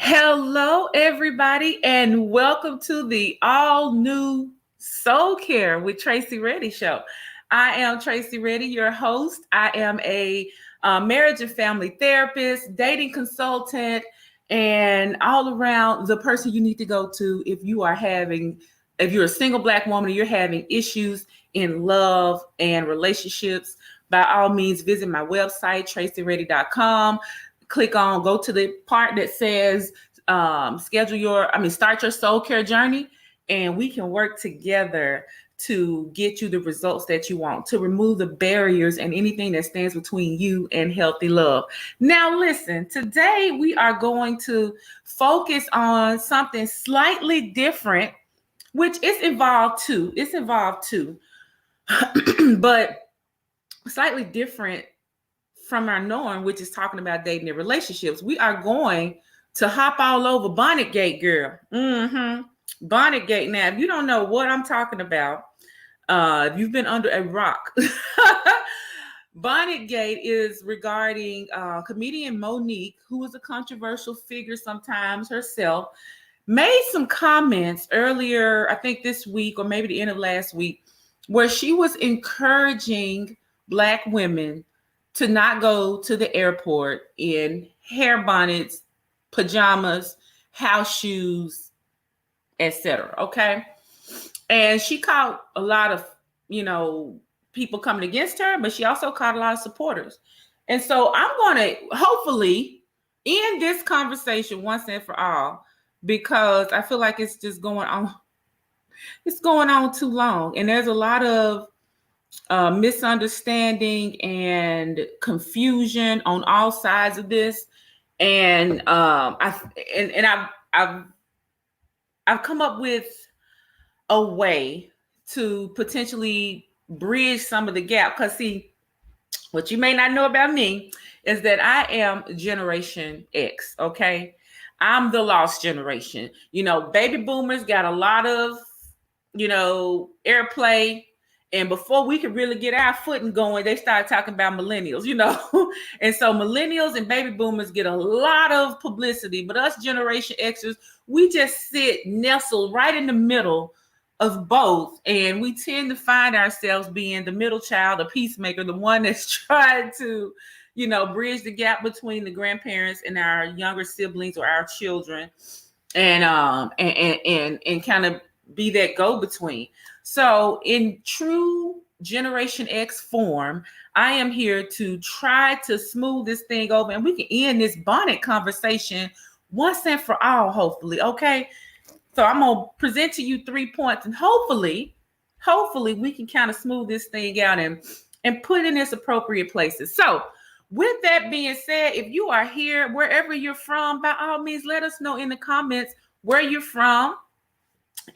Hello, everybody, and welcome to the all new Soul Care with Tracy Reddy show. I am Tracy Reddy, your host. I am a marriage and family therapist, dating consultant, and all around the person you need to go to if you're a single Black woman and you're having issues in love and relationships. By all means, visit my website, tracyreddy.com. Go to the part that says start your soul care journey, and we can work together to get you the results that you want, to remove the barriers and anything that stands between you and healthy love. Now, listen, today we are going to focus on something slightly different, which is involved too. It's involved too, but slightly different from our norm, which is talking about dating and relationships. We are going to hop all over Bonnet Gate, girl. Bonnet Gate. Now, if you don't know what I'm talking about, if you've been under a rock, Bonnet Gate is regarding comedian Monique, who is a controversial figure sometimes herself, made some comments earlier, I think this week or maybe the end of last week, where she was encouraging Black women to not go to the airport in hair bonnets, pajamas, house shoes, etc. Okay. And she caught a lot of, people coming against her, but she also caught a lot of supporters. And so I'm going to hopefully end this conversation once and for all, because I feel like it's just going on. It's going on too long. And there's a lot of misunderstanding and confusion on all sides of this, and I've come up with a way to potentially bridge some of the gap. Because see, what you may not know about me is that I am Generation X. Okay, I'm the lost generation. Baby boomers got a lot of airplay. And before we could really get our footing going, they started talking about millennials, And so millennials and baby boomers get a lot of publicity. But us Generation Xers, we just sit nestled right in the middle of both. And we tend to find ourselves being the middle child, the peacemaker, the one that's trying to, bridge the gap between the grandparents and our younger siblings or our children, and kind of be that go-between. So in true Generation X form, I am here to try to smooth this thing over, and we can end this bonnet conversation once and for all, hopefully. Okay. So I'm going to present to you 3 points, and hopefully we can kind of smooth this thing out and put in its appropriate places. So with that being said, if you are here, wherever you're from, by all means, let us know in the comments where you're from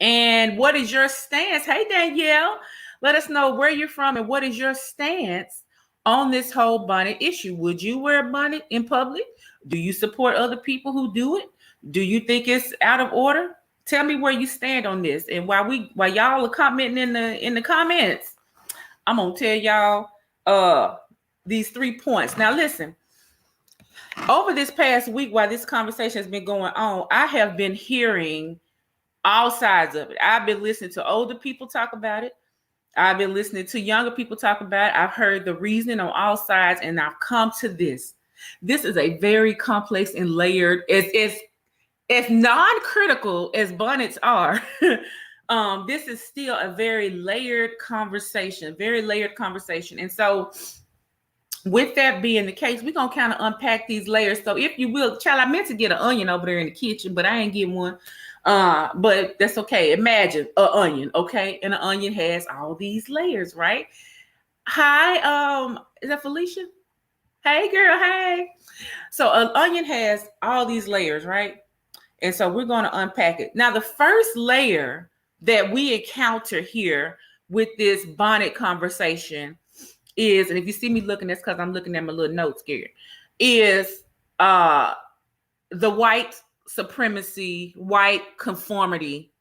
and what is your stance. Hey, Danielle, let us know where you're from and what is your stance on this whole bonnet issue. Would you wear a bonnet in public? Do you support other people who do it? Do you think it's out of order? Tell me where you stand on this. And while y'all are commenting in the comments, I'm gonna tell y'all these 3 points. Now listen, over this past week, while this conversation has been going on, I have been hearing all sides of it. I've been listening to older people talk about it. I've been listening to younger people talk about it. I've heard the reasoning on all sides, and I've come to this. This is a very complex and layered, as non-critical as bonnets are. This is still a very layered conversation. And so with that being the case, we're going to kind of unpack these layers. So if you will, child, I meant to get an onion over there in the kitchen, but I ain't getting one. But that's okay. Imagine an onion, okay? And an onion has all these layers, right? Hi, is that Felicia? Hey, girl, hey. So an onion has all these layers, right? And so we're going to unpack it. Now, the first layer that we encounter here with this bonnet conversation is, and if you see me looking, that's because I'm looking at my little notes here, is the white supremacy, white conformity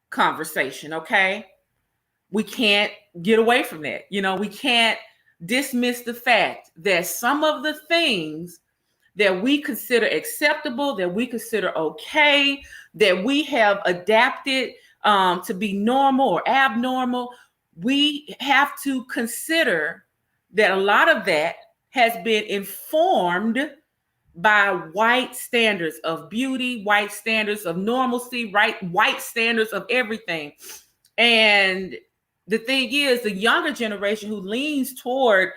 conversation, okay? We can't get away from that. We can't dismiss the fact that some of the things that we consider acceptable, that we consider okay, that we have adapted to be normal or abnormal, we have to consider that a lot of that has been informed by white standards of beauty, white standards of normalcy, right? White standards of everything. And the thing is, the younger generation who leans toward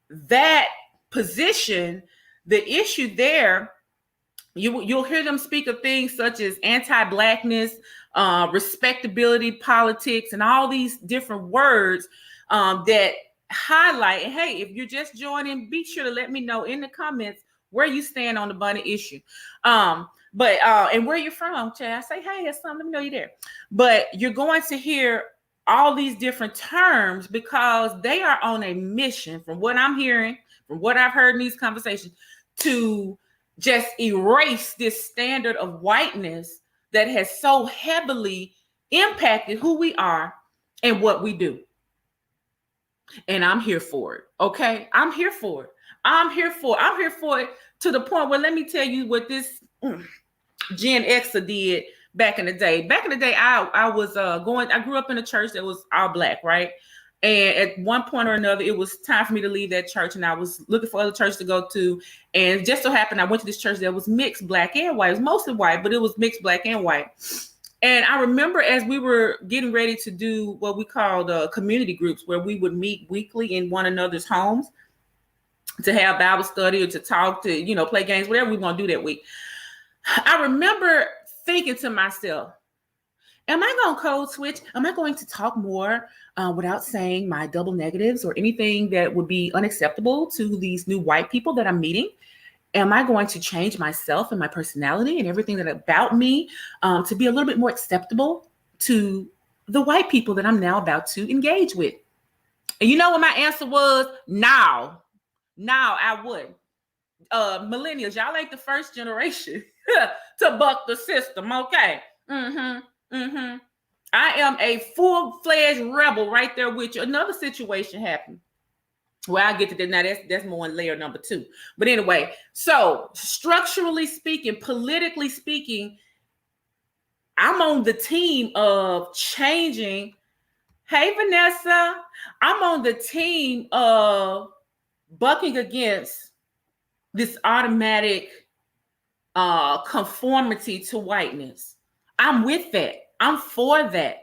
that position, the issue there, you'll hear them speak of things such as anti-blackness, respectability politics, and all these different words that highlight. And hey, if you're just joining, be sure to let me know in the comments where you stand on the bunny issue. But and where you're from, Chad. Say, hey, it's something, let me know you're there. But you're going to hear all these different terms because they are on a mission, from what I'm hearing, from what I've heard in these conversations, to just erase this standard of whiteness that has so heavily impacted who we are and what we do. And I'm here for it. Okay. I'm here for it. I'm here for it to the point where, let me tell you what this Gen Xer did back in the day. Back in the day, I grew up in a church that was all black, right? And at one point or another, it was time for me to leave that church, and I was looking for other churches to go to. And just so happened, I went to this church that was mixed black and white. It was mostly white, but it was mixed black and white. And I remember as we were getting ready to do what we called community groups, where we would meet weekly in one another's homes to have Bible study or to talk, to, play games, whatever we want to do that week. I remember thinking to myself, am I going to code switch? Am I going to talk more without saying my double negatives or anything that would be unacceptable to these new white people that I'm meeting? Am I going to change myself and my personality and everything that about me to be a little bit more acceptable to the white people that I'm now about to engage with? And you know what my answer was? No, I wouldn't. Millennials, y'all ain't the first generation to buck the system, okay? I am a full-fledged rebel right there with you. Another situation happened. Well, I'll get to that now. That's more on layer number 2. But anyway, so structurally speaking, politically speaking, I'm on the team of changing. Hey, Vanessa, I'm on the team of bucking against this automatic conformity to whiteness. I'm with that. I'm for that.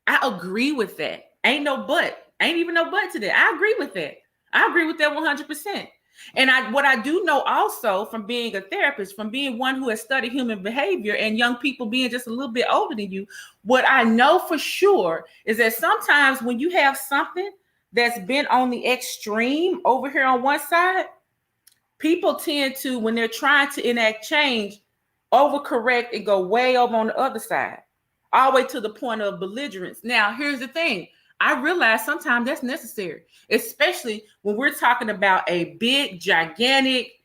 I agree with that. Ain't no but. Ain't even no but to that. I agree with that. I agree with that 100%. And what I do know also from being a therapist, from being one who has studied human behavior and young people being just a little bit older than you, what I know for sure is that sometimes when you have something that's been on the extreme over here on one side, people tend to, when they're trying to enact change, overcorrect and go way over on the other side, all the way to the point of belligerence. Now, here's the thing. I realize sometimes that's necessary, especially when we're talking about a big, gigantic,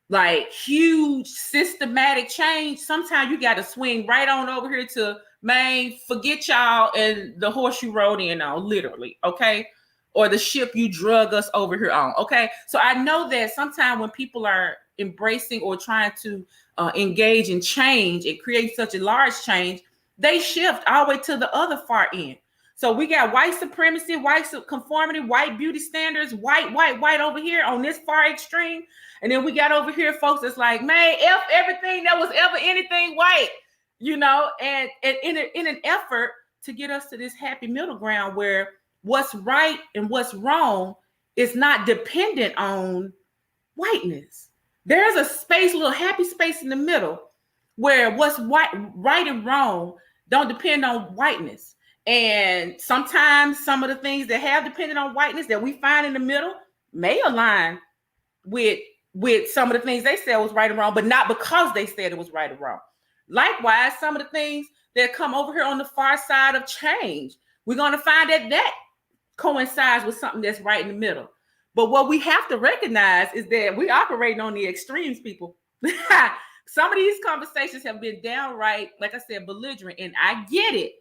like huge systematic change. Sometimes you got to swing right on over here to, man, forget y'all and the horse you rode in on, literally, okay? Or the ship you drug us over here on, okay? So I know that sometimes when people are embracing or trying to engage in change and create such a large change, they shift all the way to the other far end. So we got white supremacy, white conformity, white beauty standards, white over here on this far extreme. And then we got over here folks that's like, man, F everything that was ever anything white, and in an effort to get us to this happy middle ground where what's right and what's wrong is not dependent on whiteness. There's a space, a little happy space in the middle where what's right and wrong don't depend on whiteness. And sometimes some of the things that have depended on whiteness that we find in the middle may align with some of the things they said was right and wrong, but not because they said it was right or wrong. Likewise, some of the things that come over here on the far side of change, we're going to find that coincides with something that's right in the middle. But what we have to recognize is that we're operating on the extremes, people. Some of these conversations have been downright, like I said, belligerent, and I get it.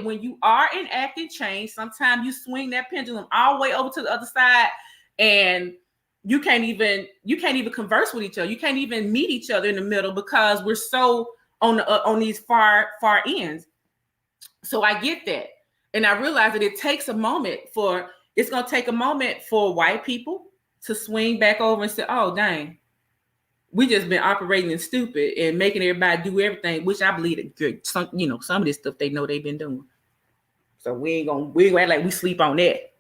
When you are enacting change, sometimes you swing that pendulum all the way over to the other side, and you can't even converse with each other. You can't even meet each other in the middle because we're so on these far ends. So I get that. And I realize that it's going to take a moment for white people to swing back over and say, oh, dang, we just been operating stupid and making everybody do everything, which I believe that some of this stuff they know they've been doing. So we ain't gonna act like we sleep on that.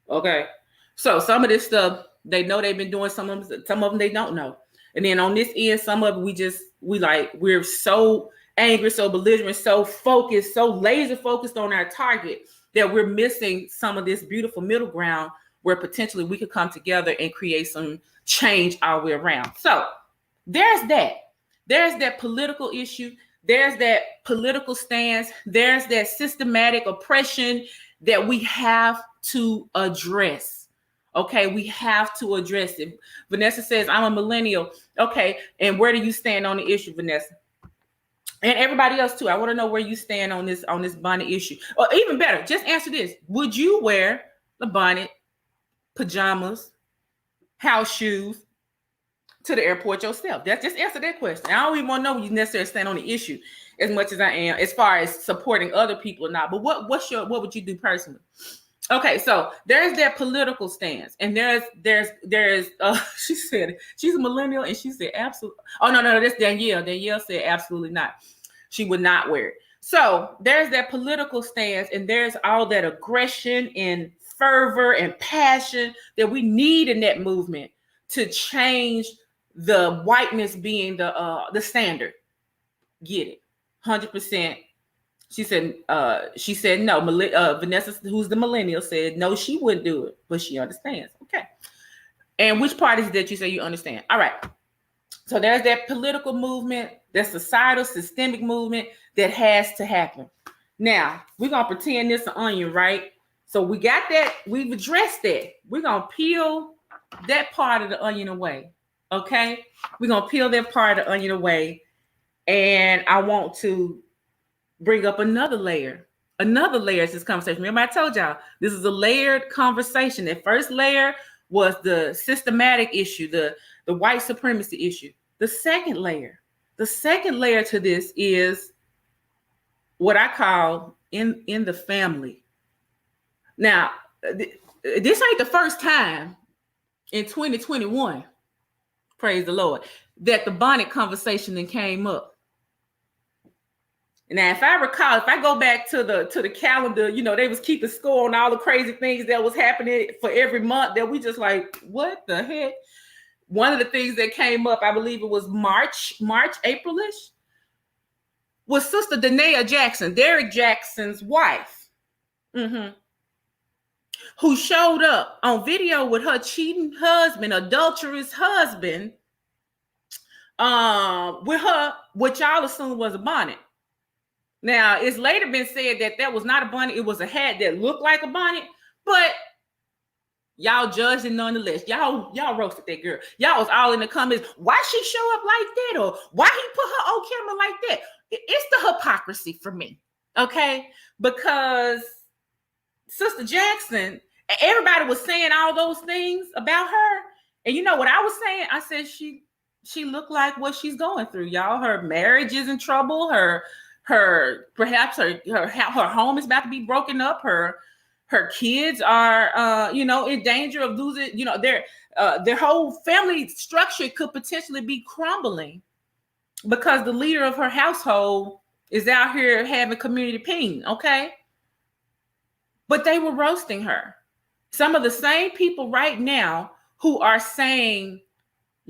Okay. So some of this stuff they know they've been doing, some of them they don't know. And then on this end, some of it we're so angry, so belligerent, so focused, so laser focused on our target that we're missing some of this beautiful middle ground where potentially we could come together and create some change all the way around. So there's that political issue. There's that political stance. There's that systematic oppression that we have to address. Okay, we have to address it. Vanessa says, I'm a millennial. Okay, and where do you stand on the issue, Vanessa? And everybody else too. I want to know where you stand on this bonnet issue. Or even better, just answer this. Would you wear the bonnet, pajamas, house shoes to the airport yourself? Just answer that question. I don't even want to know when you necessarily stand on the issue as much as I am as far as supporting other people or not. But what would you do personally? Okay, so there's that political stance, and there's she said she's a millennial, and she said absolutely. Oh no, that's Danielle. Danielle said absolutely not. She would not wear it. So there's that political stance, and there's all that aggression and fervor and passion that we need in that movement to change the whiteness being the standard. Get it? 100%. She said no. Vanessa, who's the millennial, said no, she wouldn't do it, but she understands. Okay. And which part is that you say you understand? All right. So there's that political movement, that societal, systemic movement that has to happen. Now, we're going to pretend this is an onion, right? So we got that. We've addressed that. We're going to peel that part of the onion away. Okay? We're going to peel that part of the onion away. And I want to bring up another layer to this conversation. Remember, I told y'all this is a layered conversation. The first layer was the systematic issue, the white supremacy issue. The second layer to this is what I call in the family. Now, this ain't the first time in 2021, praise the Lord, that the bonnet conversation then came up. Now, if I recall, if I go back to the calendar, they was keeping score on all the crazy things that was happening for every month that we just like, what the heck? One of the things that came up, I believe it was March, April-ish, was Sister Danae Jackson, Derek Jackson's wife, who showed up on video with her cheating husband, adulterous husband, with her, what y'all assume was a bonnet. Now, it's later been said that was not a bonnet. It was a hat that looked like a bonnet, but y'all judged it nonetheless. Y'all roasted that girl. Y'all was all in the comments. Why she show up like that? Or why he put her on camera like that? It's the hypocrisy for me, okay? Because Sister Jackson, everybody was saying all those things about her. And you know what I was saying? I said she looked like what she's going through, y'all. Her marriage is in trouble. Perhaps her home is about to be broken up. Her kids are in danger of losing, their whole family structure could potentially be crumbling because the leader of her household is out here having community pain. Okay. But they were roasting her. Some of the same people right now who are saying,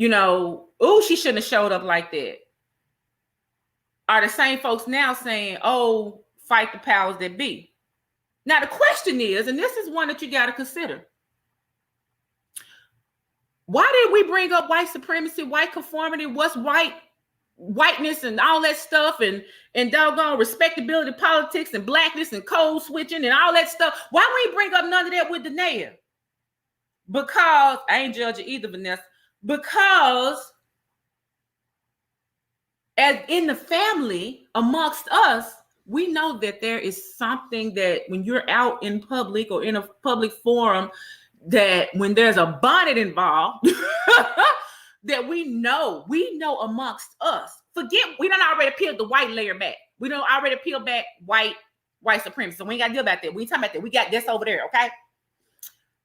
oh, she shouldn't have showed up like that, are the same folks now saying, oh, fight the powers that be. Now, the question is, and this is one that you got to consider, why did we bring up white supremacy, white conformity, what's whiteness and all that stuff, and doggone respectability politics and blackness and code switching and all that stuff? Why we bring up none of that with Danae? Because, I ain't judging either, Vanessa, because as in the family, amongst us, we know that there is something that when you're out in public or in a public forum, that when there's a bonnet involved, that we know amongst us. Forget, we done already peeled the white layer back. We done already peeled back white supremacy. So we ain't got to deal about that. We ain't talking about that. We got this over there, okay?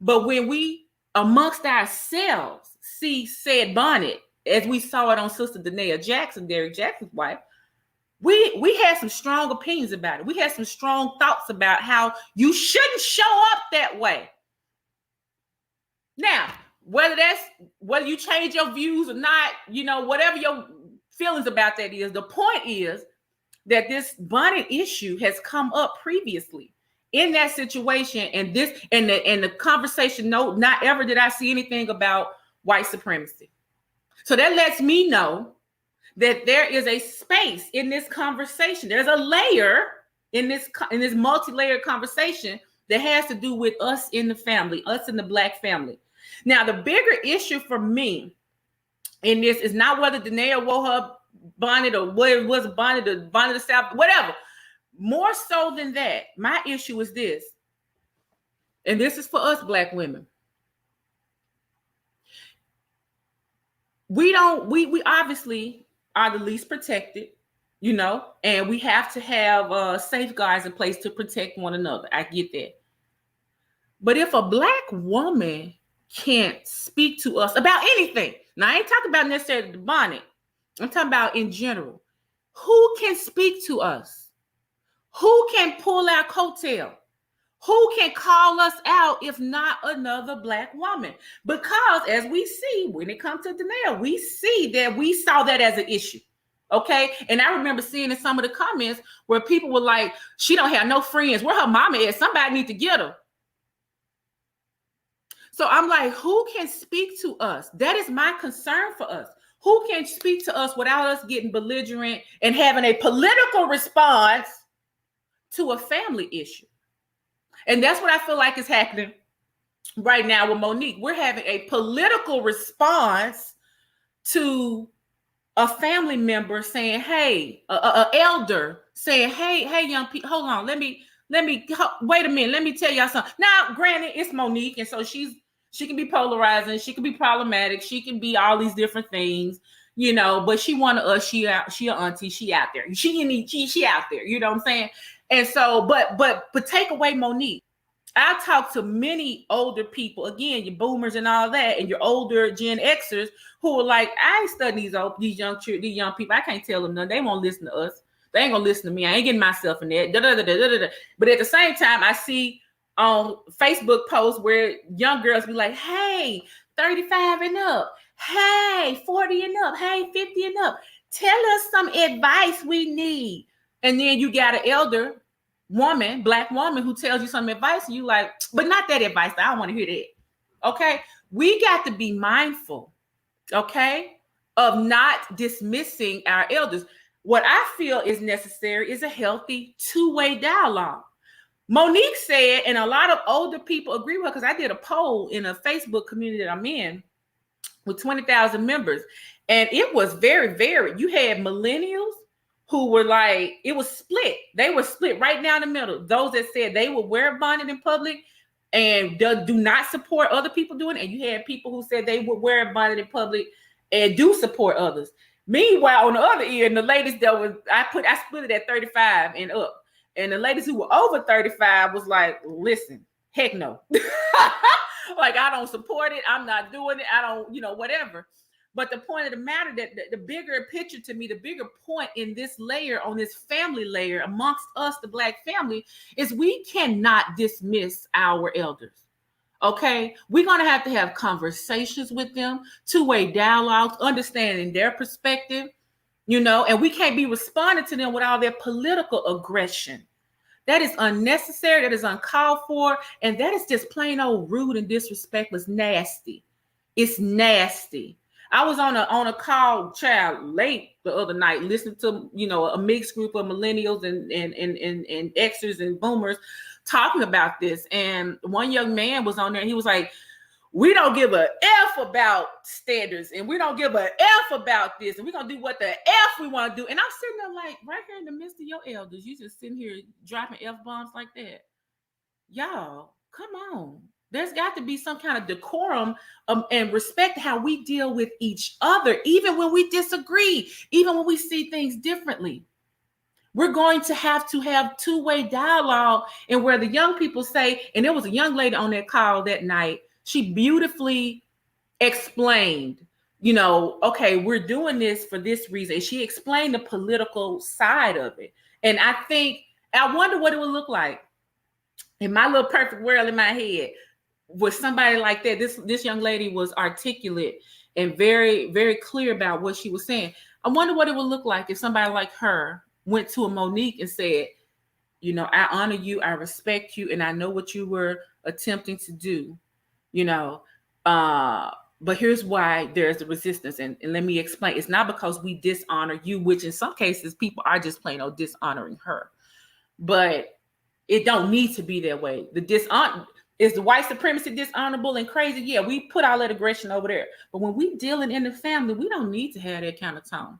But when we amongst ourselves see said bonnet, as we saw it on Sister Danae Jackson, Derrick Jackson's wife, we had some strong opinions about it. We had some strong thoughts about how you shouldn't show up that way. Now, whether you change your views or not, whatever your feelings about that is, the point is that this bonnet issue has come up previously in that situation, and the conversation. No, not ever did I see anything about white supremacy. So that lets me know that there is a space in this conversation. There's a layer in this multi-layered conversation that has to do with us in the family, us in the Black family. Now, the bigger issue for me in this is not whether Danae wore her bonnet or what it was, a bonnet of South, whatever. More so than that, my issue is this, and this is for us Black women. We obviously are the least protected, and we have to have safeguards in place to protect one another. I get that. But if a Black woman can't speak to us about anything, now I ain't talking about necessarily the bonnet, I'm talking about in general, who can speak to us? Who can pull our coattail? Who can call us out if not another Black woman? Because as we see, when it comes to Danae, we see that we saw that as an issue. Okay. And I remember seeing in some of the comments where people were like, she don't have no friends. Where her mama is? Somebody need to get her. So I'm like, who can speak to us? That is my concern for us. Who can speak to us without us getting belligerent and having a political response to a family issue? And that's what I feel like is happening right now with Monique. We're having a political response to a family member saying, hey, a elder saying, hey, young people, hold on, let me, wait a minute, let me tell y'all something. Now, granted, it's Monique, and so she can be polarizing, she can be problematic, she can be all these different things, but she one of us, she an auntie, she out there. She out there, you know what I'm saying? And so, but take away Monique. I talk to many older people, again, your boomers and all that, and your older Gen Xers who are like, I ain't studying these young people. I can't tell them nothing. They won't listen to us. They ain't gonna listen to me. I ain't getting myself in that. But at the same time, I see on Facebook posts where young girls be like, hey, 35 and up. Hey, 40 and up. Hey, 50 and up. Tell us some advice we need. And then you got an elder woman, Black woman, who tells you some advice, and you like, but not that advice. I don't want to hear that. Okay. We got to be mindful, okay, of not dismissing our elders. What I feel is necessary is a healthy two-way dialogue. Monique said, and a lot of older people agree with her, because I did a poll in a Facebook community that I'm in with 20,000 members, and it was very varied. You had millennials who were like, it was split. They were split right down the middle. Those that said they would wear a bonnet in public and do not support other people doing it. And you had people who said they would wear a bonnet in public and do support others. Meanwhile, on the other end, the ladies that was, I split it at 35 and up. And the ladies who were over 35 was like, listen, heck no. Like, I don't support it. I'm not doing it. I don't, whatever. But the point of the matter, that the bigger picture to me, the bigger point in this layer, on this family layer amongst us, the Black family, is we cannot dismiss our elders. Okay, we're going to have conversations with them, two-way dialogues, understanding their perspective, and we can't be responding to them with all their political aggression. That is unnecessary. That is uncalled for. And that is just plain old rude and disrespectful. It's nasty. It's nasty. I was on a call, child, late the other night, listening to, a mixed group of millennials and Xers and boomers talking about this. And one young man was on there, and he was like, we don't give a F about standards, and we don't give a F about this, and we're going to do what the F we want to do. And I'm sitting there like, right here in the midst of your elders, you just sitting here dropping F-bombs like that. Y'all, come on. There's got to be some kind of decorum and respect how we deal with each other, even when we disagree, even when we see things differently. We're going to have two-way dialogue, and where the young people say, and there was a young lady on that call that night, she beautifully explained, okay, we're doing this for this reason. She explained the political side of it. And I wonder what it would look like in my little perfect world in my head with somebody like that. This young lady was articulate and very, very clear about what she was saying. I wonder what it would look like if somebody like her went to a Monique and said, I honor you, I respect you, and I know what you were attempting to do, but here's why there's the resistance. And let me explain. It's not because we dishonor you, which in some cases people are just plain old dishonoring her. But it don't need to be that way. Is the white supremacy dishonorable and crazy? Yeah, we put all that aggression over there. But when we dealing in the family, we don't need to have that kind of tone.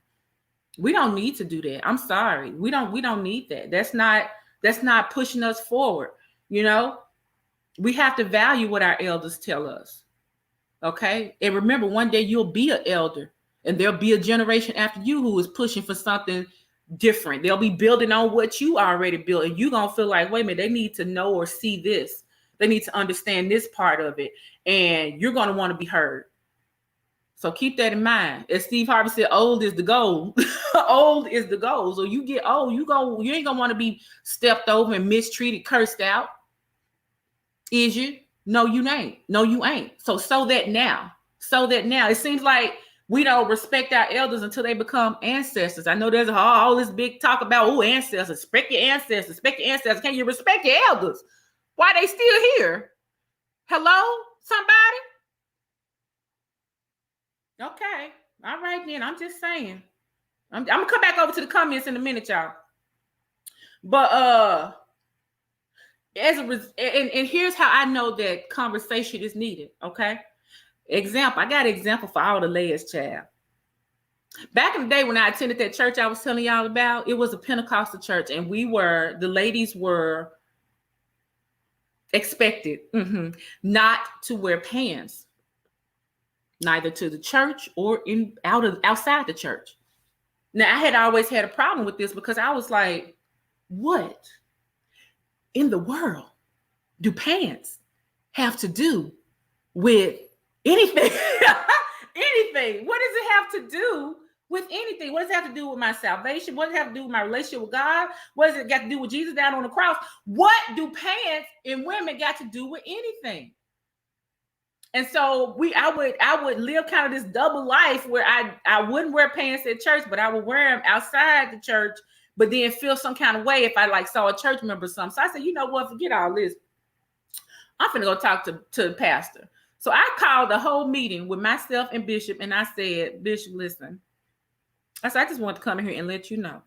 We don't need to do that. I'm sorry. We don't need that. That's not pushing us forward. We have to value what our elders tell us. Okay. And remember, one day you'll be an elder and there'll be a generation after you who is pushing for something different. They'll be building on what you already built. And you're going to feel like, wait a minute, they need to know or see this. They need to understand this part of it. And you're going to want to be heard. So keep that in mind. As Steve Harvey said, old is the goal. Old is the goal. So you get old, you ain't going to want to be stepped over and mistreated, cursed out. Is you? No, you ain't. No, you ain't. So that now. It seems like we don't respect our elders until they become ancestors. I know there's all this big talk about, ancestors. Respect your ancestors. Respect your ancestors. Can you respect your elders? Why they still here? Hello? Somebody? Okay. All right, then. I'm just saying. I'm going to come back over to the comments in a minute, y'all. But, and here's how I know that conversation is needed. Okay. Example. I got an example for all the ladies, child. Back in the day when I attended that church I was telling y'all about, it was a Pentecostal church, and the ladies were expected not to wear pants, neither to the church or outside the church. Now, I had always had a problem with this because I was like, what in the world do pants have to do with anything? Anything? What does it have to do with anything? What does it have to do with my salvation? What does it have to do with my relationship with God? What does it got to do with Jesus down on the cross? What do pants and women got to do with anything? And so I would live kind of this double life where I wouldn't wear pants at church, but I would wear them outside the church, but then feel some kind of way if I saw a church member or something. So I said, you know what, forget all this. I'm finna go talk to the pastor. So I called the whole meeting with myself and Bishop, and I said, Bishop, listen. I said, I just want to come here and let you know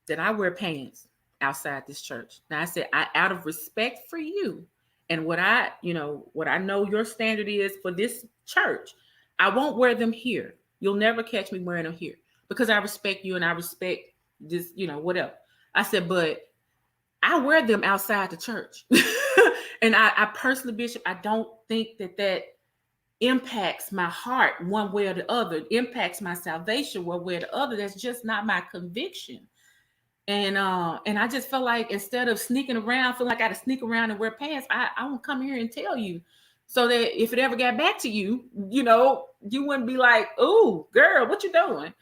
that I wear pants outside this church. Now I said, out of respect for you and what I know your standard is for this church, I won't wear them here. You'll never catch me wearing them here because I respect you and I respect this, whatever. I said, but I wear them outside the church. And I personally, Bishop, I don't think that impacts my heart one way or the other. It impacts my salvation one way or the other. That's just not my conviction. And I just felt like instead of sneaking around, feeling like I got to sneak around and wear pants, I want to come here and tell you so that if it ever got back to you, you wouldn't be like, oh, girl, what you doing?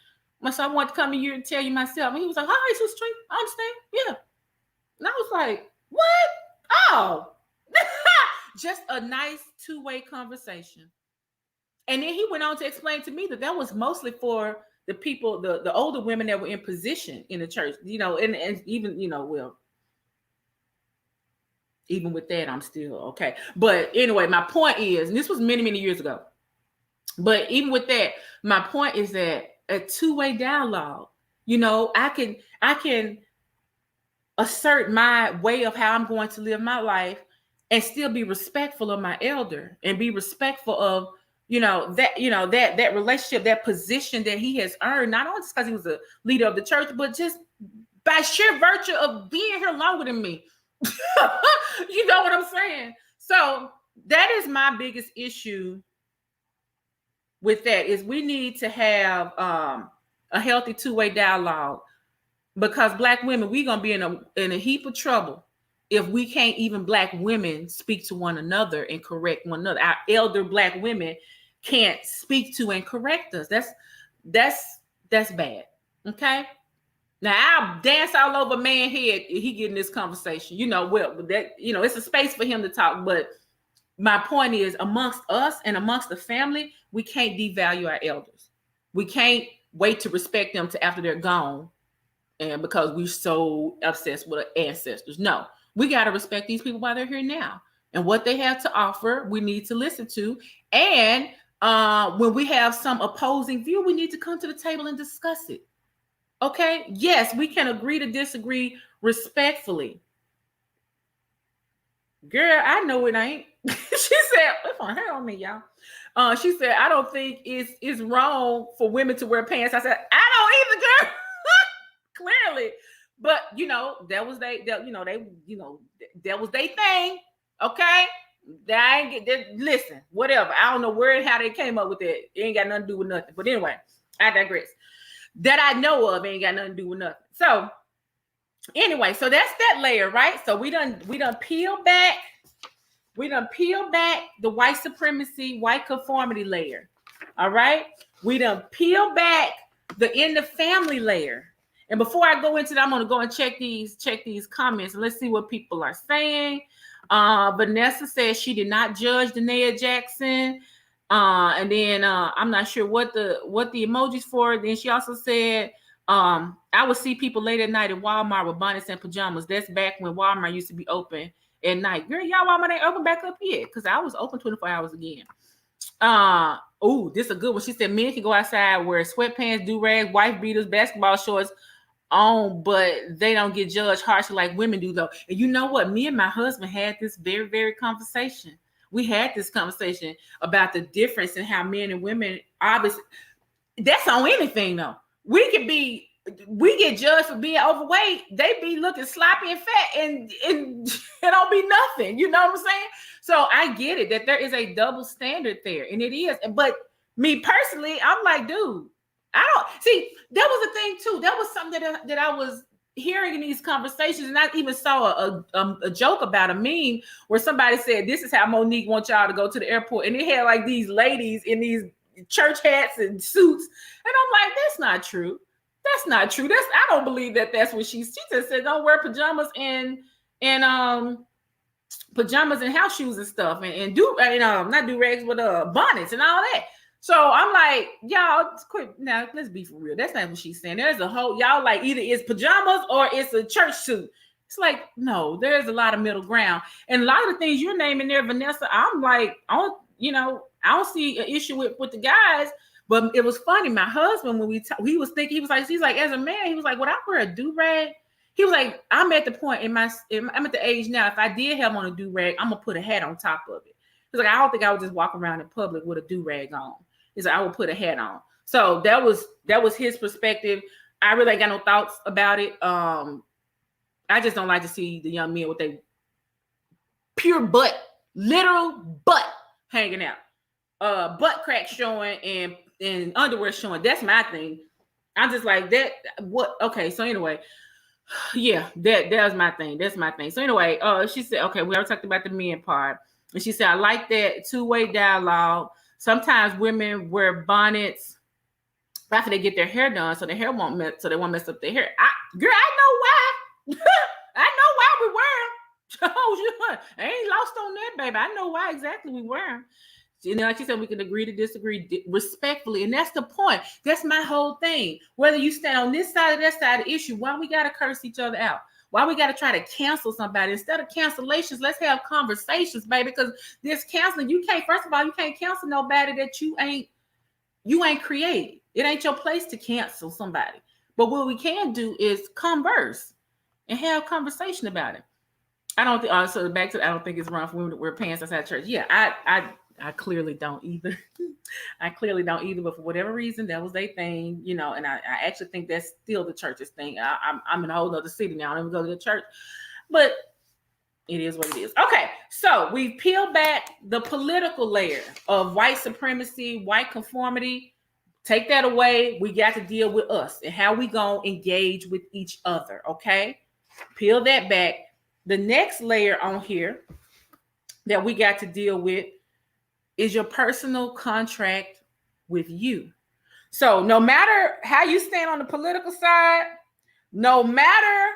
So I wanted to come in here and tell you myself. And he was like, all right, so straight, I understand. Yeah. And I was like, what? Oh, just a nice two-way conversation. And then he went on to explain to me that was mostly for the people, the older women that were in position in the church, and even, well, even with that, I'm still okay. But anyway, my point is, and this was many, many years ago, but even with that, my point is that a two-way dialogue, I can assert my way of how I'm going to live my life and still be respectful of my elder and be respectful of, that relationship, that position that he has earned, not only just because he was a leader of the church, but just by sheer virtue of being here longer than me. You know what I'm saying? So that is my biggest issue with that, is we need to have a healthy two-way dialogue, because Black women, we're gonna be in a heap of trouble if we can't, even Black women, speak to one another and correct one another. Our elder Black women can't speak to and correct us. That's bad. Okay. Now I'll dance all over man head. He getting this conversation, well, that, it's a space for him to talk. But my point is, amongst us and amongst the family, we can't devalue our elders. We can't wait to respect them to after they're gone, and because we're so obsessed with our ancestors. No, we got to respect these people while they're here now, and what they have to offer, we need to listen to. And when we have some opposing view, we need to come to the table and discuss it. Okay? Yes, we can agree to disagree respectfully. Girl, I know it ain't. She said, "If on her on me, y'all." She said, "I don't think it's wrong for women to wear pants." I said, "I don't either, girl." Clearly, but that was that was their thing. Okay, I ain't get that. Listen, whatever. I don't know where and how they came up with that. It ain't got nothing to do with nothing. But anyway, I digress. That I know of ain't got nothing to do with nothing. So anyway, so that's that layer, right? So we done peel back. We done peel back the white supremacy, white conformity layer. All right. We done peel back the in the family layer. And before I go into that, I'm going to go and check these comments. Let's see what people are saying. Vanessa says she did not judge Danae Jackson. And then I'm not sure what the emojis for. Then she also said, I would see people late at night at Walmart with bonnets and pajamas. That's back when Walmart used to be open at night. Girl, y'all Walmart ain't open back up yet, because I was open 24 hours again. This is a good one. She said men can go outside, wear sweatpants, do-rags, wife beaters, basketball shorts on, but they don't get judged harshly like women do, though. And you know what? Me and my husband had this very, very conversation. We had this conversation about the difference in how men and women, obviously, that's on anything, though. We get judged for being overweight. They be looking sloppy and fat, and it don't be nothing. You know what I'm saying? So I get it that there is a double standard there, and it is. But me personally, I'm like, dude, I don't see. That was a thing too. That was something that I was hearing in these conversations, and I even saw a joke about a meme where somebody said, "This is how Monique wants y'all to go to the airport," and they had like these ladies in these church hats and suits, and I'm like, that's not true. That's not true. I don't believe that's what she just said. Don't wear pajamas and pajamas and house shoes and stuff, and not do rags, but bonnets and all that. So I'm like, y'all quit now. Let's be for real. That's not what she's saying. There's a whole, y'all like either it's pajamas or it's a church suit. It's like, no, there's a lot of middle ground. And a lot of the things you're naming there, Vanessa, I'm like, I don't see an issue with the guys. But it was funny. My husband, when he was thinking, he's like, as a man, he was like, would I wear a do-rag? He was like, I'm at the point I'm at the age now, if I did have on a do-rag, I'm gonna put a hat on top of it. He's like, I don't think I would just walk around in public with a do-rag on. He's like, I would put a hat on. So that was his perspective. I really ain't got no thoughts about it. I just don't like to see the young men with their pure butt, literal butt hanging out, butt crack showing and underwear showing. That's my thing. I'm just like that. What? Okay. So anyway, yeah, that was my thing. That's my thing. So anyway, she said, okay, we already talked about the men part, and she said, I like that two-way dialogue. Sometimes women wear bonnets after they get their hair done, so their hair won't mess, so they won't mess up their hair. I know why. I know why we wear them. Oh, I ain't lost on that, baby. I know why exactly we wear them. Like she said, we can agree to disagree respectfully, and that's the point. That's my whole thing. Whether you stand on this side or that side of the issue, why we gotta curse each other out? Why we gotta try to cancel somebody? Instead of cancellations, let's have conversations, baby. Because this canceling, first of all, you can't cancel nobody that you ain't created. It ain't your place to cancel somebody. But what we can do is converse and have conversation about it. I don't think. So back to, I don't think it's wrong for women to wear pants outside church. Yeah, I clearly don't either. But for whatever reason, that was their thing, and I actually think that's still the church's thing. I'm in a whole other city now. I don't even go to the church. But It is what it is. Okay, so we peel back the political layer of white supremacy, white conformity. Take that away. We got to deal with us and how we gonna engage with each other. Okay, peel that back. The next layer on here that we got to deal with is your personal contract with you. So no matter how you stand on the political side, no matter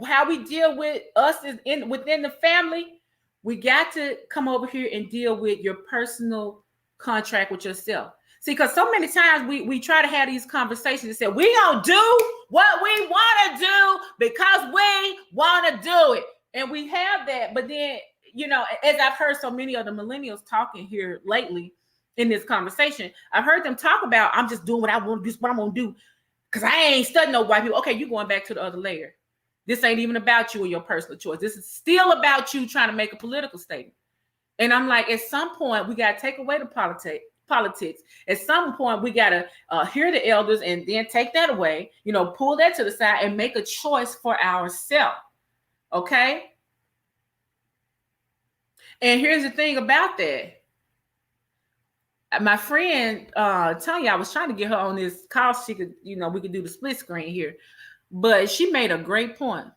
how we deal with us within the family, we got to come over here and deal with your personal contract with yourself. See, because so many times we try to have these conversations and say, we gonna do what we want to do because we want to do it. And we have that, but then, as I've heard so many of the millennials talking here lately in this conversation, I've heard them talk about, I'm just doing what I want to do, this is what I'm gonna do, because I ain't studying no white people. Okay, you're going back to the other layer. This ain't even about you and your personal choice. This is still about you trying to make a political statement. And I'm like, at some point, we got to take away the politics. At some point, we got to hear the elders and then take that away, pull that to the side and make a choice for ourselves. Okay? And here's the thing about that. My friend Tanya, I was trying to get her on this call so she could, we could do the split screen here. But she made a great point.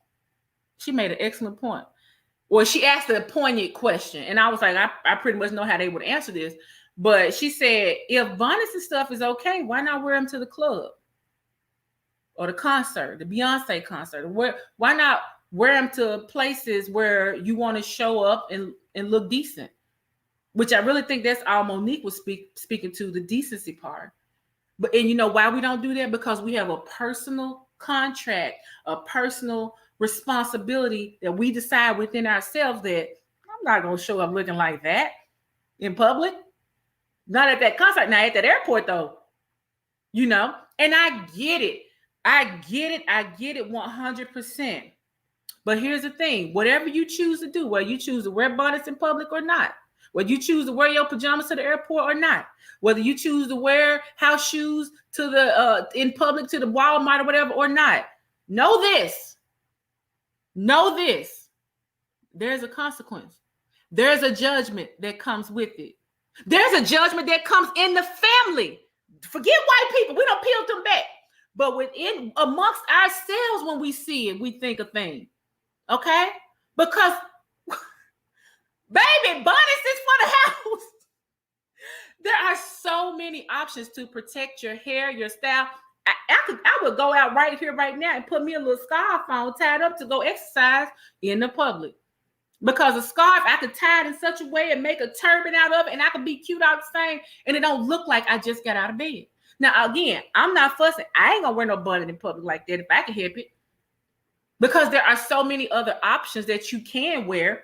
She made an excellent point. Well, she asked a poignant question. And I was like, I pretty much know how they would answer this. But she said, if bonnets and stuff is okay, why not wear them to the club? Or the concert, the Beyonce concert? Why not wear them to places where you want to show up and look decent? Which I really think that's all Monique was speaking to, the decency part. But and why we don't do that? Because we have a personal contract, a personal responsibility that we decide within ourselves that I'm not going to show up looking like that in public. Not at that concert, not at that airport though. And I get it. I get it 100%. But here's the thing, whatever you choose to do, whether you choose to wear bonnets in public or not, whether you choose to wear your pajamas to the airport or not, whether you choose to wear house shoes to the in public to the Walmart or whatever or not, know this. There's a consequence. There's a judgment that comes with it. There's a judgment that comes in the family. Forget white people. We don't peel them back. But within amongst ourselves, when we see it, we think a thing. Okay? Because baby, bonnets is for the house. There are so many options to protect your hair, your style. I would go out right here, right now, and put me a little scarf on, tied up to go exercise in the public. Because a scarf, I could tie it in such a way and make a turban out of it, and I could be cute all the same, and it don't look like I just got out of bed. Now, again, I'm not fussing. I ain't gonna wear no bonnet in public like that if I can help it. Because there are so many other options that you can wear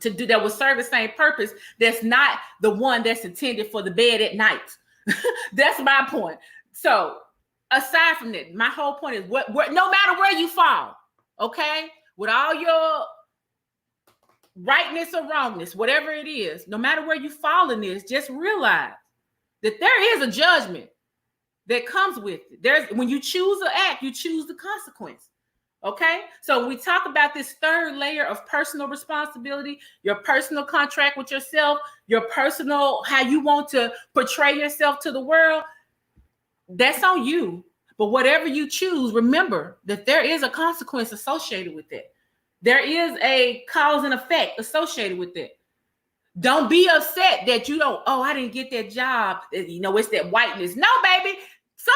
to do that will serve the same purpose. That's not the one that's intended for the bed at night. That's my point. So aside from that, my whole point is no matter where you fall, okay, with all your rightness or wrongness, whatever it is, no matter where you fall in this, just realize that there is a judgment that comes with it. When you choose an act, you choose the consequence. Okay, so when we talk about this third layer of personal responsibility, your personal contract with yourself, your personal, how you want to portray yourself to the world, that's on you. But whatever you choose, remember that there is a consequence associated with it. There is a cause and effect associated with it. Don't be upset that you don't, I didn't get that job. It's that whiteness. No, baby. Some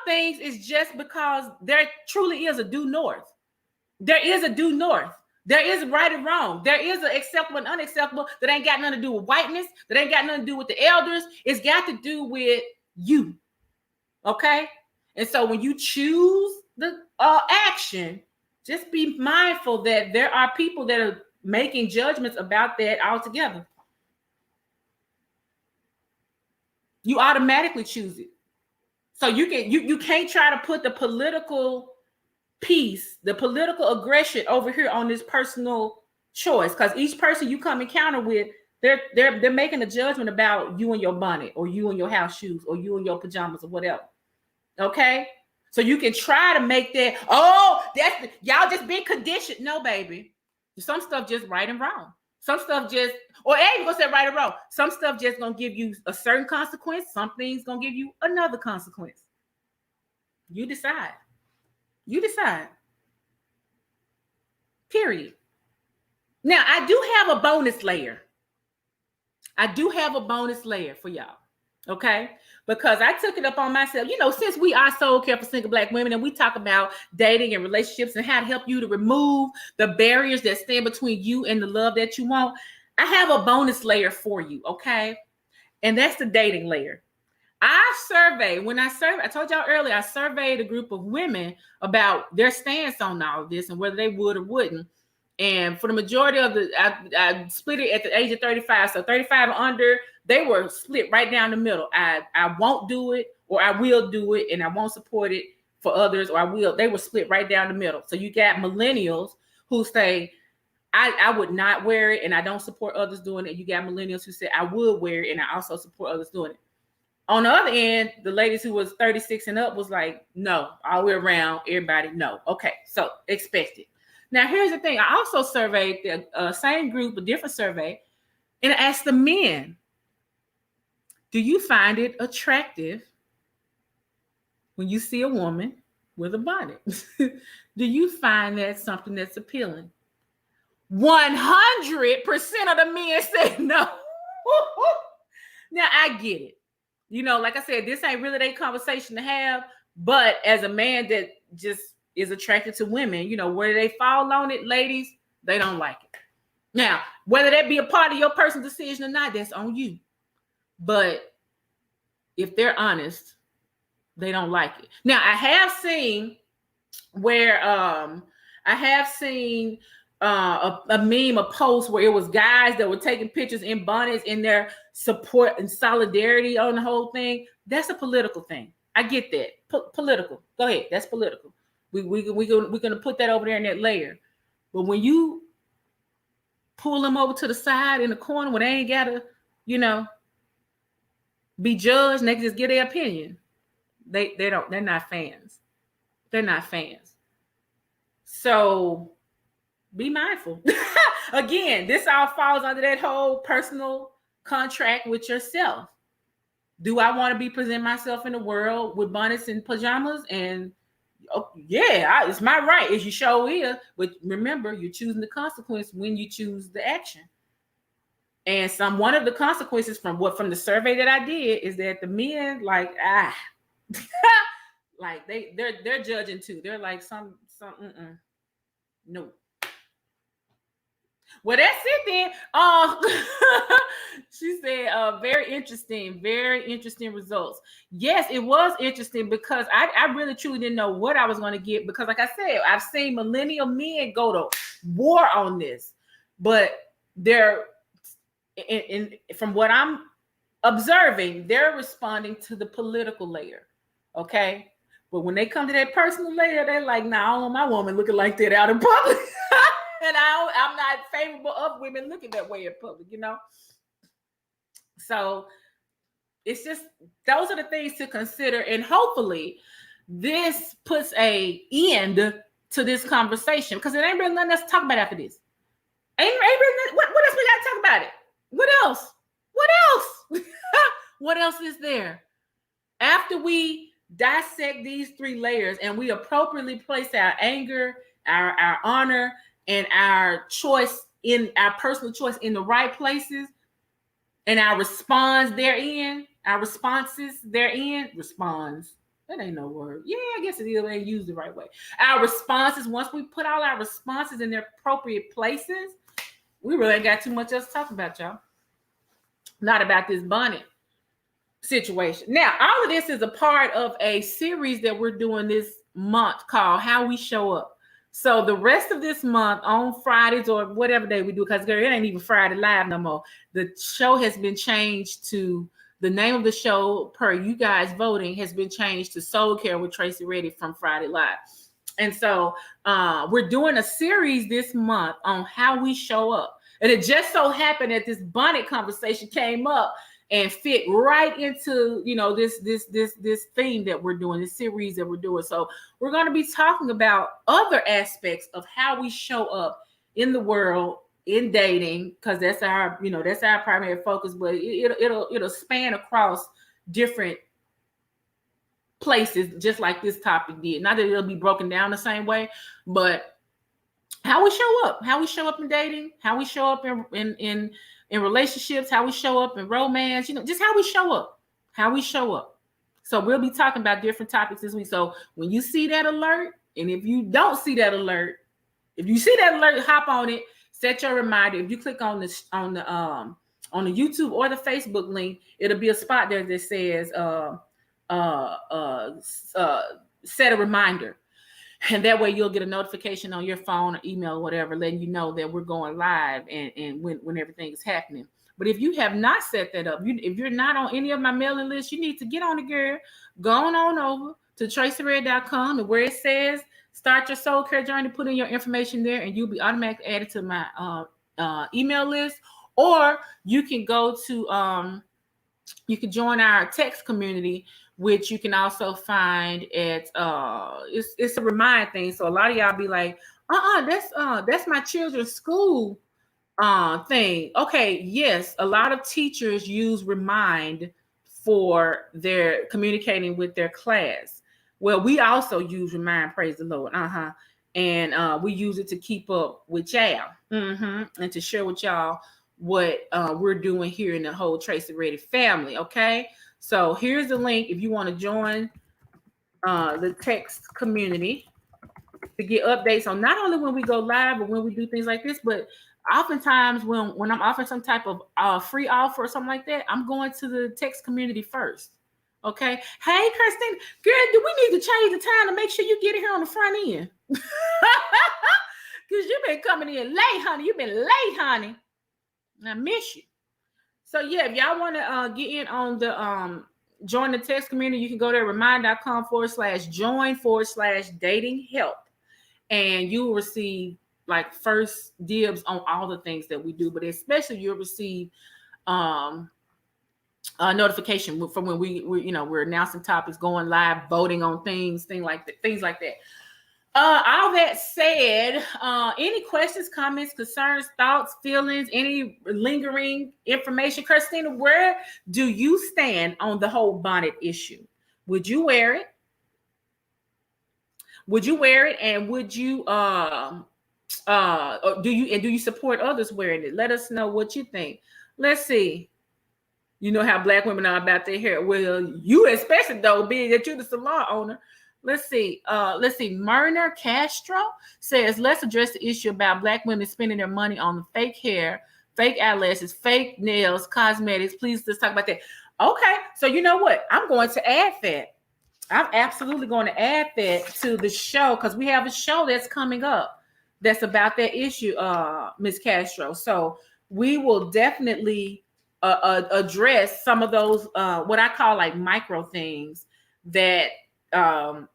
things is just because there truly is a due north. There is a due north. There is right and wrong. There is an acceptable and unacceptable that ain't got nothing to do with whiteness. That ain't got nothing to do with the elders. It's got to do with you. Okay? And so when you choose the action, just be mindful that there are people that are making judgments about that altogether. You automatically choose it. So you can't try to put the political piece, the political aggression over here on this personal choice, because each person you come encounter with, they're making a judgment about you and your bonnet, or you and your house shoes, or you and your pajamas, or whatever. Okay, So you can try to make that, oh, that's y'all just being conditioned. No, baby. Some stuff just right and wrong. Some stuff just, or I ain't even gonna say right or wrong. Some stuff just gonna give you a certain consequence. Some things gonna give you another consequence. You decide. You decide. Period. Now, I do have a bonus layer. I do have a bonus layer for y'all. Okay? Because I took it up on myself. You know, since we are Soul Care for Single Black Women and we talk about dating and relationships and how to help you to remove the barriers that stand between you and the love that you want, I have a bonus layer for you. Okay? And that's the dating layer. I told y'all earlier, I surveyed a group of women about their stance on all of this and whether they would or wouldn't. And for the majority of I split it at the age of 35. So 35 and under, they were split right down the middle. I won't do it, or I will do it, and I won't support it for others, or I will. They were split right down the middle. So you got millennials who say, I would not wear it, and I don't support others doing it. You got millennials who say, I would wear it, and I also support others doing it. On the other end, the ladies who was 36 and up was like, no, all the way around, everybody, no. Okay, so expect it. Now, here's the thing. I also surveyed the same group, a different survey, and I asked the men, do you find it attractive when you see a woman with a bonnet? Do you find that something that's appealing? 100% of the men said no. Now, I get it. You know, like I said, this ain't really their conversation to have, but as a man that just is attracted to women, you know, where they fall on it, ladies, they don't like it. Now, whether that be a part of your personal decision or not, that's on you. But if they're honest, they don't like it. Now, I have seen where a meme, a post where it was guys that were taking pictures in bonnets in their support and solidarity on the whole thing. That's a political thing. I get that. Political. Go ahead. That's political. We're gonna put that over there in that layer. But when you pull them over to the side in the corner where they ain't gotta, you know, be judged and they can just get their opinion, they're not fans. They're not fans. So be mindful. Again, this all falls under that whole personal contract with yourself. Do I want to be presenting myself in the world with bonnets and pajamas? And it's my right, as you show is. But remember, you're choosing the consequence when you choose the action. And one of the consequences from the survey that I did is that the men like like they're judging too. They're like some no. Well, that's it then. She said, very interesting results. Yes, it was interesting because I really truly didn't know what I was going to get because, like I said, I've seen millennial men go to war on this, but they're, from what I'm observing, they're responding to the political layer, okay? But when they come to that personal layer, they're like, nah, I don't want my woman looking like that out in public. And I'm not favorable of women looking that way in public, you know? So it's just, those are the things to consider. And hopefully this puts an end to this conversation because it ain't really nothing else to talk about after this. Ain't really, what else we got to talk about it? What else? What else is there? After we dissect these three layers and we appropriately place our anger, our honor, and our personal choice in the right places, and our responses therein, that ain't no word. Yeah, I guess it is, ain't used the right way. Our responses, once we put all our responses in their appropriate places, we really ain't got too much else to talk about, y'all. Not about this bonnet situation. Now, all of this is a part of a series that we're doing this month called How We Show Up. So the rest of this month on Fridays or whatever day we do, because girl, it ain't even Friday Live no more. The show has been changed to, the name of the show per you guys voting has been changed to Soul Care with Tracy Reddy from Friday Live. And so we're doing a series this month on how we show up. And it just so happened that this bonnet conversation came up. and fit right into, you know, this theme that we're doing, this series that we're doing. So we're going to be talking about other aspects of how we show up in the world, in dating, because that's our, you know, that's our primary focus, but it'll span across different places, just like this topic did. Not that it'll be broken down the same way, but how we show up in dating, how we show up in relationships, how we show up in romance, you know, just how we show up. So we'll be talking about different topics this week. So when you see that alert, and if you don't see that alert, if you see that alert, hop on it, set your reminder. If you click on the YouTube or the Facebook link, it'll be a spot there that says set a reminder. And that way you'll get a notification on your phone or email or whatever, letting you know that we're going live and when everything is happening. But if you have not set that up, if you're not on any of my mailing lists, you need to get on the girl. Go on over to tracyred.com, and where it says start your soul care journey, put in your information there, and you'll be automatically added to my email list. Or you can go to you can join our text community, which you can also find at it's a remind thing. So a lot of y'all be like, that's my children's school thing. Okay, yes, a lot of teachers use remind for their communicating with their class. Well, we also use remind, praise the Lord. And we use it to keep up with y'all and to share with y'all what we're doing here in the whole Tracy Ready family. Okay, so here's the link if you want to join the text community to get updates on not only when we go live but when we do things like this, but oftentimes when I'm offering some type of free offer or something like that, I'm going to the text community first. Okay, hey Christine, girl, do we need to change the time to make sure you get here on the front end? Because you've been coming in late, honey. You've been late, honey. I miss you. So yeah, if y'all want to get in on the join the text community, you can go there, remind.com/join/dating help, and you will receive like first dibs on all the things that we do, but especially you'll receive a notification from when we're announcing topics, going live, voting on things like that. All that said, any questions, comments, concerns, thoughts, feelings, any lingering information? Christina, where do you stand on the whole bonnet issue? Would you wear it? And would you do you support others wearing it? Let us know what you think. Let's see. You know how Black women are about their hair. Well, you especially though, being that you're the salon owner. Let's see. Myrna Castro says, let's address the issue about Black women spending their money on the fake hair, fake eyelashes, fake nails, cosmetics. Please let's talk about that. Okay. So you know what? I'm going to add that. I'm absolutely going to add that to the show because we have a show that's coming up that's about that issue, Ms. Castro. So we will definitely address some of those, what I call like micro things that, the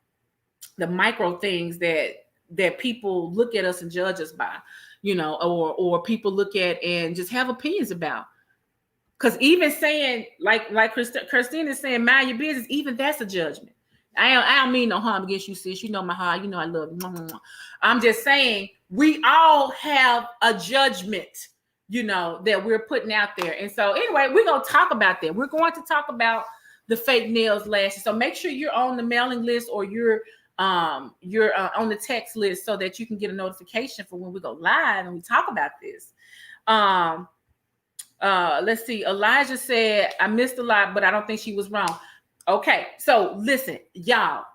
micro things that people look at us and judge us by, you know, or people look at and just have opinions about. Because even saying like Christina is saying, mind your business, even that's a judgment. I don't mean no harm against you, sis. You know my heart. You know I love you. I'm just saying we all have a judgment, you know, that we're putting out there. And so anyway, we're going to talk about that. We're going to talk about the fake nails, lashes. So make sure you're on the mailing list or you're on the text list so that you can get a notification for when we go live and we talk about this. Let's see. Elijah said, I missed a lot, but I don't think she was wrong. Okay. So listen, y'all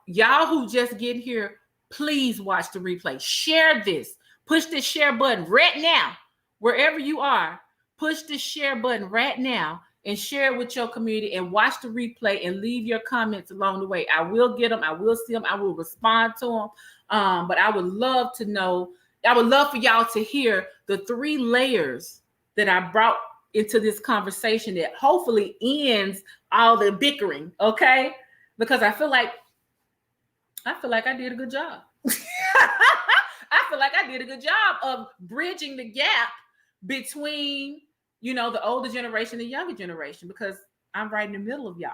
who just get here, please watch the replay. Share this. Push the share button right now. Wherever you are, push the share button right now and share it with your community and watch the replay and leave your comments along the way. I will get them. I will see them. I will respond to them. But I would love to know, I would love for y'all to hear the 3 layers that I brought into this conversation that hopefully ends all the bickering. Okay. Because I feel like I did a good job. I feel like I did a good job of bridging the gap between, the older generation, the younger generation, because I'm right in the middle of y'all.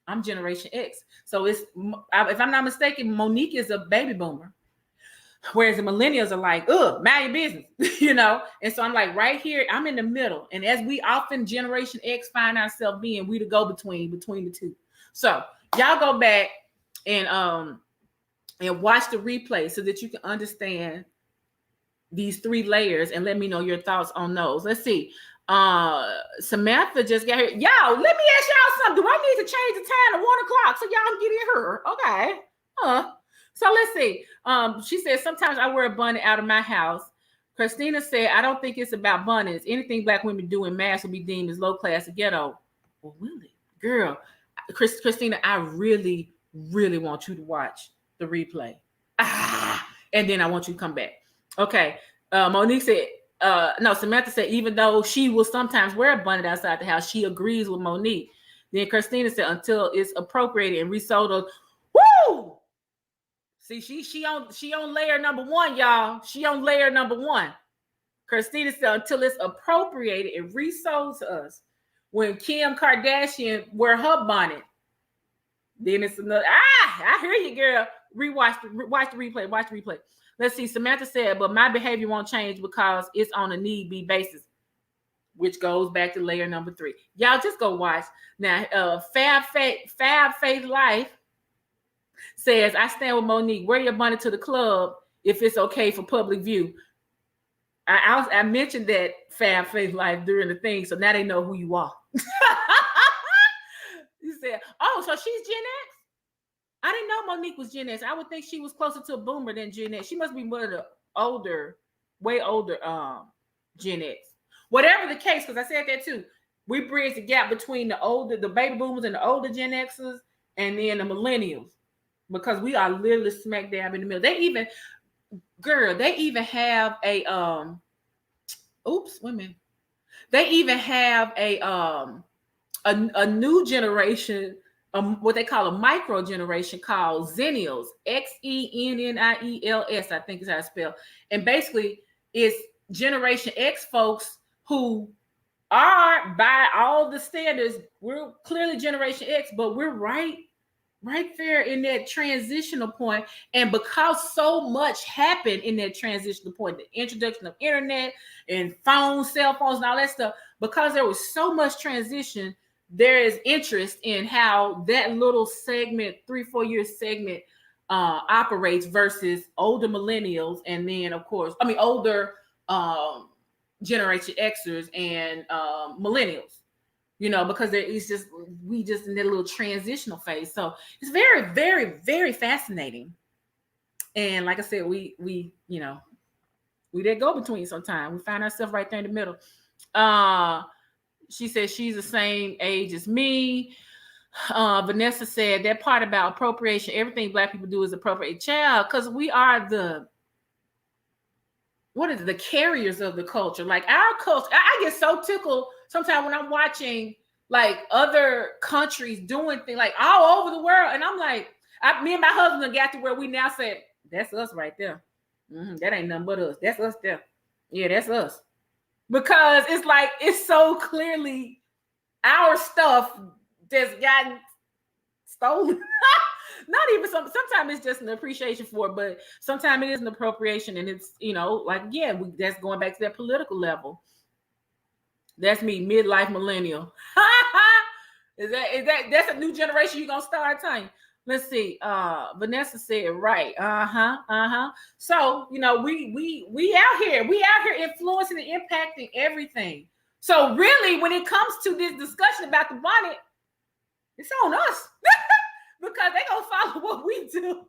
I'm Generation X. So if I'm not mistaken, Monique is a baby boomer. Whereas the millennials are like, mind your business, And so I'm like, right here, I'm in the middle. And as we often Generation X find ourselves being, we the go between the two. So y'all go back and watch the replay so that you can understand these 3 layers and let me know your thoughts on those. Let's see. Samantha just got here. Y'all, let me ask y'all something. Do I need to change the time to 1:00 so y'all can get in here? Okay. So let's see. She said, sometimes I wear a bunny out of my house. Christina said, I don't think it's about bunnies. Anything Black women do in mass will be deemed as low class or ghetto. Well, really? Girl, Christina, I really, really want you to watch the replay. And then I want you to come back. Okay. Monique said, no, Samantha said, even though she will sometimes wear a bunny outside the house, she agrees with Monique. Then Christina said, until it's appropriated and resold. Woo! See, she on layer number 1, y'all. She on layer number 1. Christina said, until it's appropriated and resold to us. When Kim Kardashian wear her bonnet, then it's another. I hear you, girl. Watch the replay. Watch the replay. Let's see. Samantha said, but my behavior won't change because it's on a need-be basis, which goes back to layer number 3. Y'all just go watch. Now, Fab Faith Life says, I stand with Monique. Wear your bonnet to the club if it's okay for public view. I mentioned that Fab Faith Life during the thing, so now they know who you are. You said, oh, so she's Gen X? I didn't know Monique was Gen X. I would think she was closer to a boomer than Gen X. She must be one of the way older Gen X. Whatever the case, because I said that too. We bridge the gap between the baby boomers and the older Gen Xers and then the millennials. Because we are literally smack dab in the middle. They even have a They even have a new generation, what they call a micro generation called Xennials, Xenniels, I think is how it's spelled. And basically, it's Generation X folks who are, by all the standards, we're clearly Generation X, but we're right there in that transitional point. And because so much happened in that transitional point, the introduction of internet and phones, cell phones, and all that stuff, because there was so much transition, there is interest in how that little segment, 3-4 year segment, operates versus older millennials, and then of course, older Generation Xers and millennials. Because we just in that little transitional phase. So it's very, very, very fascinating. And like I said, we that go between sometimes. We find ourselves right there in the middle. She said she's the same age as me. Vanessa said that part about appropriation, everything Black people do is appropriate. Child, because we are the carriers of the culture. Like our culture, I get so tickled sometimes when I'm watching like other countries doing things like all over the world. And I'm like, me and my husband got to where we now say, that's us right there. That ain't nothing but us. That's us there. Yeah, that's us. Because it's like, it's so clearly our stuff that's gotten stolen. Not even sometimes it's just an appreciation for it, but sometimes it is an appropriation, and it's, like, again, that's going back to that political level. That's me, midlife millennial. That's a new generation you're gonna start telling. Let's see. Vanessa said right. So we out here. We out here influencing and impacting everything. So really, when it comes to this discussion about the bonnet, it's on us. Because they gonna follow what we do.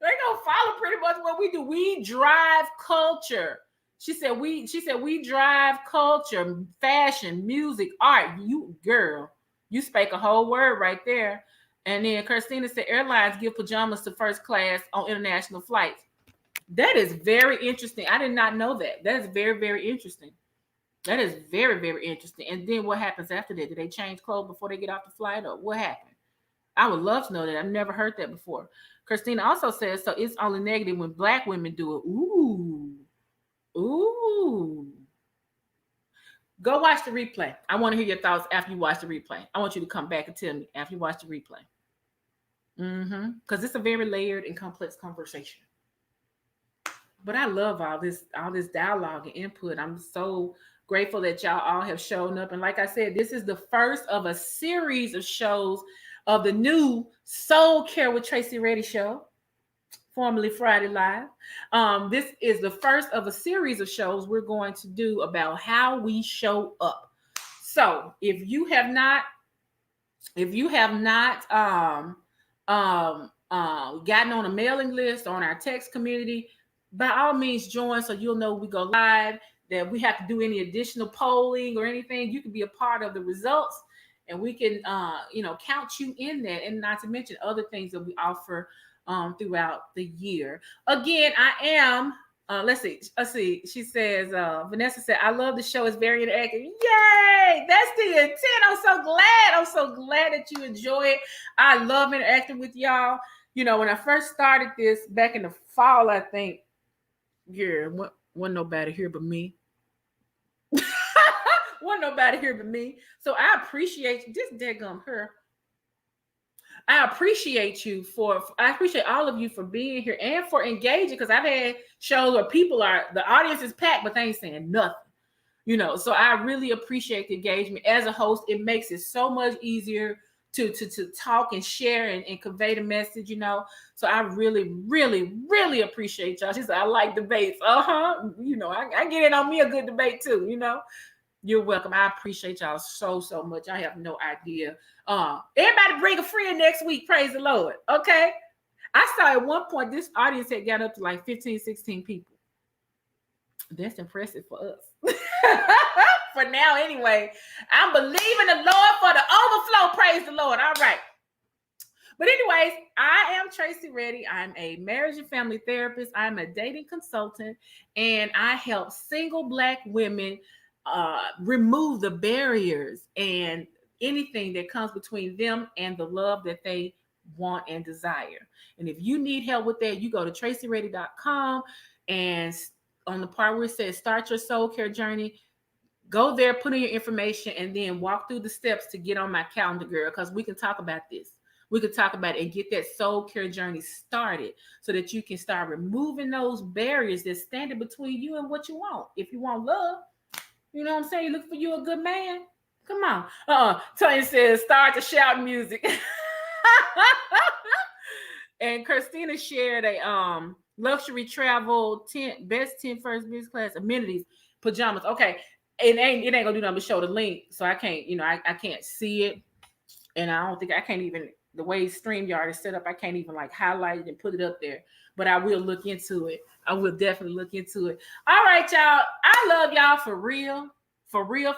They gonna follow pretty much what we do. We drive culture. She said we drive culture, fashion, music, art. You spake a whole word right there. And then Christina said airlines give pajamas to first class on international flights. That is very interesting. I did not know that. That is very, very interesting. That is very, very interesting. And then what happens after that? Do they change clothes before they get off the flight, or what happened? I would love to know that. I've never heard that before. Christina also says, so it's only negative when Black women do it. Ooh. Go watch the replay. I want to hear your thoughts after you watch the replay. I want you to come back and tell me after you watch the replay. Because it's a very layered and complex conversation. But I love all this dialogue and input. I'm so grateful that y'all all have shown up. And like I said, this is the first of a series of shows of the new Soul Care with Tracy Reddy show, formerly Friday Live. This is the first of a series of shows we're going to do about how we show up. So if you have not gotten on a mailing list on our text community, by all means join so you'll know we go live, that we have to do any additional polling or anything. You can be a part of the results and we can count you in that, and not to mention other things that we offer throughout the year. Again, I am let's see. She says, Vanessa said, I love the show. It's very interactive. Yay! That's the intent. I'm so glad that you enjoy it. I love interacting with y'all. You know, when I first started this back in the fall, I think, wasn't nobody here but me. Wasn't nobody here but me. So I appreciate this daggum her. I appreciate all of you for being here and for engaging, because I've had shows where the audience is packed, but they ain't saying nothing, so I really appreciate the engagement. As a host, it makes it so much easier to talk and share and convey the message, so I really, really, really appreciate y'all. She said, I like debates. I get in on me a good debate too, You're welcome. I appreciate y'all so much. I have no idea. Everybody bring a friend next week. Praise the Lord. Okay. I saw at one point this audience had got up to like 15, 16 people. That's impressive for us. For now, anyway. I'm believing the Lord for the overflow. Praise the Lord. All right. But anyways, I am Tracy Reddy. I'm a marriage and family therapist. I'm a dating consultant, and I help single Black women remove the barriers and anything that comes between them and the love that they want and desire. And if you need help with that, you go to tracyreddy.com, and on the part where it says start your soul care journey, go there, put in your information, and then walk through the steps to get on my calendar, girl, because we can talk about this. We could talk about it and get that soul care journey started so that you can start removing those barriers that's standing between you and what you want. If you want love, you know what I'm saying? You look for you a good man. Come on. Tony says, start the shout music. And Christina shared a luxury travel best 10 first business class amenities pajamas. Okay. It ain't gonna do nothing but show the link. So I can't, I can't see it. And I don't think I can't even, the way StreamYard is set up, I can't even like highlight it and put it up there. But I will look into it. I will definitely look into it. All right, y'all. I love y'all for real. For real.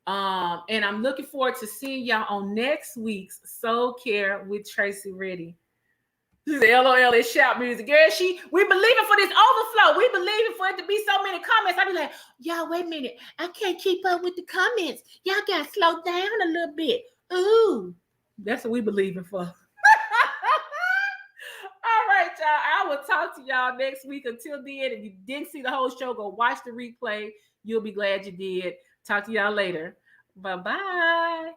And I'm looking forward to seeing y'all on next week's Soul Care with Tracy Reddy. She said, LOL, it's shout music. Girl, we believing for this overflow. We believing for it to be so many comments. I be like, y'all, wait a minute. I can't keep up with the comments. Y'all got to slow down a little bit. Ooh, that's what we believing for. All right, y'all. I will talk to y'all next week. Until then, if you didn't see the whole show, go watch the replay. You'll be glad you did. Talk to y'all later. Bye-bye.